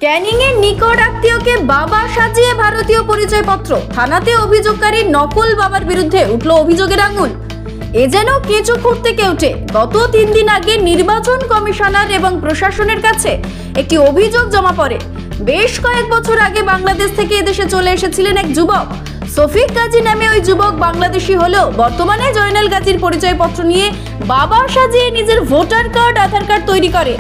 ক্যানিং এর নিকট আত্মীয়কে বাবা সাজিয়ে ভারতীয় পরিচয়পত্র, থানাতে অভিযোগকারী নকল বাবার বিরুদ্ধে উঠল অভিযোগের আঙুল। এ যেন কেঁচো খুঁড়তে কেউটে। গত 3 দিন আগে নির্বাচন কমিশনার এবং প্রশাসনের কাছে একটি অভিযোগ জমা পড়ে। বেশ কয়েক বছর আগে বাংলাদেশ থেকে এদেশে চলে এসেছিলেন এক যুবক। শফিক গাজী নামে ওই যুবক বাংলাদেশি হলেও বর্তমানে জয়নাল গাজীর পরিচয়পত্র নিয়ে বাবা সাজিয়ে নিজের ভোটার কার্ড, আধার কার্ড তৈরি করে।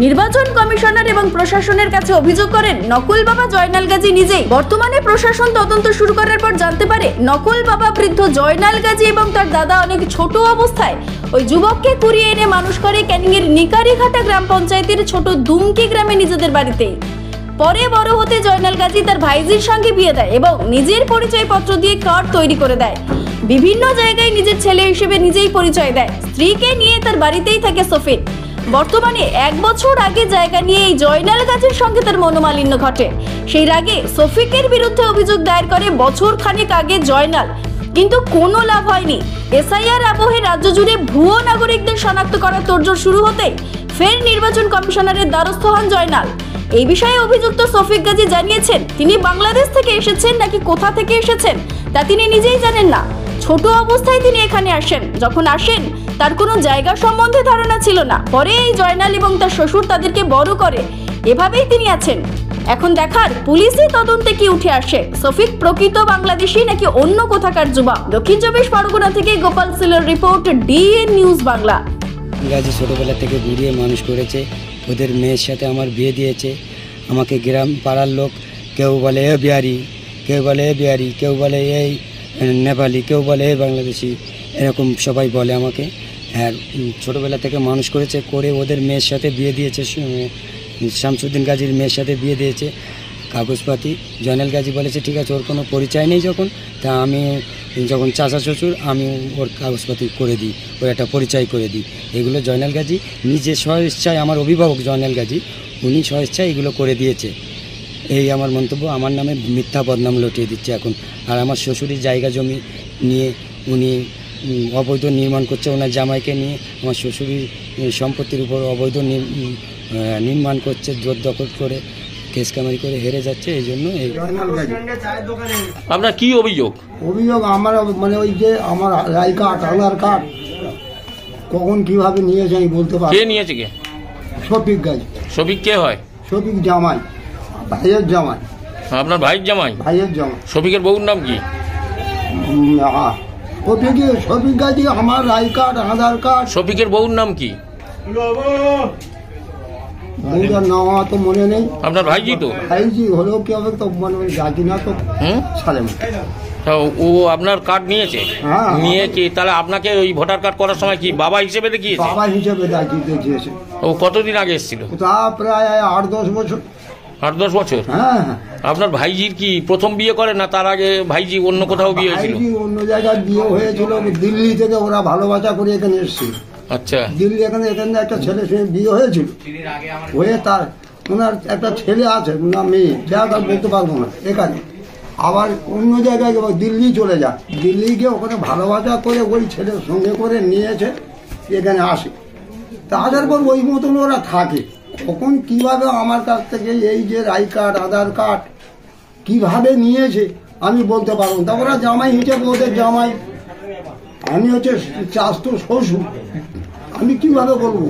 নির্বাচন কমিশনার এবং প্রশাসনের কাছে অভিযোগ করেন নকল বাবা জয়নাল গাজী নিজেই। বর্তমানে প্রশাসন তদন্ত শুরু করার পর জানতে পারে নকল বাবা বৃদ্ধ জয়নাল গাজী এবং তার দাদা অনেক ছোট অবস্থায় ওই যুবককে কুড়িয়ে এনে মানুষ করে ক্যানিং এর নিকারিঘাটা গ্রাম পঞ্চায়েতের ছোট দুমকি গ্রামে নিজেদের বাড়িতেই। পরে বড় হতে জয়নাল গাজী তার ভাইজির সঙ্গে বিয়ে দেয় এবং নিজের পরিচয়পত্র দিয়ে কার্ড তৈরি করে দেয়। বিভিন্ন জায়গায় নিজের ছেলে হিসেবে নিজেই পরিচয় দেয়। স্ত্রীকে নিয়ে তার বাড়িতেই থাকে শফিক। বর্তমানে 1 বছর আগে জায়গা নিয়ে এই জয়নাল গাজীর সঙ্গে তার মনোমালিন্য ঘটে। সেই আগে শফিকের বিরুদ্ধে অভিযোগ দায়ের করে বছর খানেক আগে জয়নাল, কিন্তু কোনো লাভ হয়নি। এসআইআর আবহে রাজ্য জুড়ে ভুয়ো নাগরিকদের শনাক্ত করার তোড়জোড় শুরু হতেই ফের নির্বাচন কমিশনারের দ্বারস্থ হন জয়নাল। এই বিষয়ে অভিযুক্ত শফিক গাজী জানিয়েছেন তিনি বাংলাদেশ থেকে এসেছেন নাকি কোথা থেকে এসেছেন তা তিনি নিজেই জানেন না। ছোট অবস্থায় তিনি এখানে আসেন। যখন আসেন তার কোনো জায়গা সম্বন্ধে ধারণা ছিল না। পরে এই জয়নাল এবং তার শ্বশুর তাদেরকে বড় করে। এভাবেই তিনি আছেন। এখন দেখার পুলিশি তদন্তে কি উঠে আসে, শফিক প্রকৃত বাংলাদেশি নাকি অন্য কোথাকার যুবক। দক্ষিণ 24 পরগনা থেকে গোপাল সিলের report, DN news Bangla. Gazi ছোটোবেলা থেকে ঘুরিয়ে মানুষ করেছে। ওদের মেয়ের সাথে আমার বিয়ে দিয়েছে। আমাকে গ্রাম পাড়ার লোক কেউ বলে এ বিহারি, কেউ বলে এ বিহারি, কেউ বলে এই নেপালি, কেউ বলে এ বাংলাদেশি, এরকম সবাই বলে আমাকে। আর ছোটোবেলা থেকে মানুষ করেছে, করে ওদের মেয়ের সাথে বিয়ে দিয়েছে। শামসুদ্দিন গাজীর মেয়ের সাথে বিয়ে দিয়েছে। কাগজপাতি জয়নাল গাজী বলেছে ঠিক আছে, ওর কোনো পরিচয় নেই যখন, তা আমি যখন চাচা শ্বশুর আমি ওর কাগজপাতি করে দিই, ওর একটা পরিচয় করে দিই। এগুলো জয়নাল গাজী নিজে স্বইচ্ছায়, আমার অভিভাবক জয়নাল গাজী, উনি স্বইচ্ছায় এগুলো করে দিয়েছে। এই আমার মন্তব্য। আমার নামে মিথ্যা বদনাম লটিয়ে দিচ্ছে এখন। আর আমার শ্বশুরের জায়গা জমি নিয়ে উনি অবৈধ নির্মাণ করছে ওনার জামাইকে নিয়ে। আমার শ্বশুরের সম্পত্তির উপর অবৈধ নির্মাণ করছে, জোর দখল করে, কেস কামারি করে হেরে যাচ্ছে। এই জন্য আপনার কি অভিযোগ? অভিযোগ আমার মানে ওই যে আমার রাই কার্ড, আধার কার্ড কখন কিভাবে নিয়েছে আমি বলতে পারি। কে নিয়েছে? কে? শফিক গাজী। শফিক কে হয়? শফিক জামাই, ভাইয়ের জামাই। আপনার ভাইয়ের জামাই? ভাইয়ের জামাই। শফিকের বউর নাম কি? শফিক গাজী আমার রাই কার্ড, আধার কার্ড। শফিকের বউর নাম কি? বউটার নাম তো মনে নেই। আপনার ভাইজি তো? ভাইজি হলেও কি হবে তো মনে গাজী না তো সালেম। ও আপনার কার্ড নিয়েছে? নিয়ে কি তাহলে আপনাকে ওই ভোটার কার্ড করার সময় কি বাবা হিসেবে দেখিয়েছে? বাবা হিসেবে দেখিয়েছে। ও কতদিন আগে এসেছিল? তা প্রায় 8-10 বছর। 8-10 বছর? হ্যাঁ। আপনার ভাইজির কি প্রথম বিয়ে করে না তার আগে ভাইজি অন্য কোথাও বিয়ে হয়েছিল? ভাইজি অন্য জায়গায় বিয়ে হয়েছিল। দিল্লি থেকে ওরা ভালোবাসা করে এখানে এসেছিল। আচ্ছা। দিল্লি এখানে একটা ছেলে সঙ্গে বিয়ে হয়েছিল। হয়ে তার ওনার একটা ছেলে আছে না মেয়ে, যা তার বলতে পারবো না। এখানে আবার অন্য জায়গায় দিল্লি চলে যায়। দিল্লি গিয়ে ওখানে ভালোবাসা করে ওই ছেলের সঙ্গে করে নিয়েছে, এখানে আসে। তা আসার পর ওই মতন ওরা থাকে। কখন কিভাবে আমার কাছ থেকে এই যে রাই কার্ড, আধার কার্ড কিভাবে নিয়েছে আমি বলতে পারবো না। তা ওরা জামাই হিসেবে ওদের জামাই, আমি হচ্ছে চাস্ত শ্বশুর। আমি কিভাবে বলবো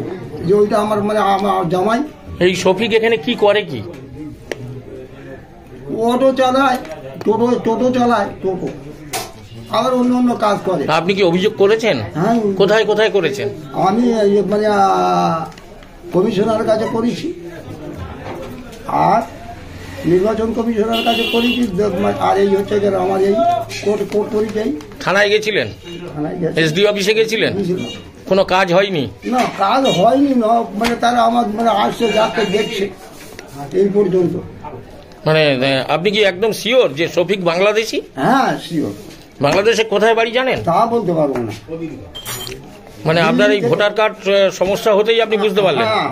যে ওইটা আমার মানে আমার জামাই? এই শফিক এখানে কি করে? কি অটো চালায়, টোটো চালায়, টোটো আবার অন্য কাজ করে। আপনি কি অভিযোগ করেছেন? হ্যাঁ। কোথায় কোথায় করেছেন? আমি মানে কমিশনার কাছে করেছি, আর নির্বাচন কমিশনার কাছে করেছি। আর এই হচ্ছে যে আমার এই কোর্ট পরিচয়। থানায় গেছিলেন? এসডি অফিসে গেছিলেন? কোনো কাজ হয়নি? না, কাজ হয়নি না, মানে তারা আমার মানে আসছে, যাকে দেখছে এই পর্যন্ত। মানে আপনি কি একদম শিওর যে শফিক বাংলাদেশি? হ্যাঁ, শিওর। বাংলাদেশে কোথায় বাড়ি জানেন? তা বলতে পারবো না। মানে আপনার এই ভোটার কার্ড সমস্যা হতেই আপনি বুঝতে পারলেন? হ্যাঁ।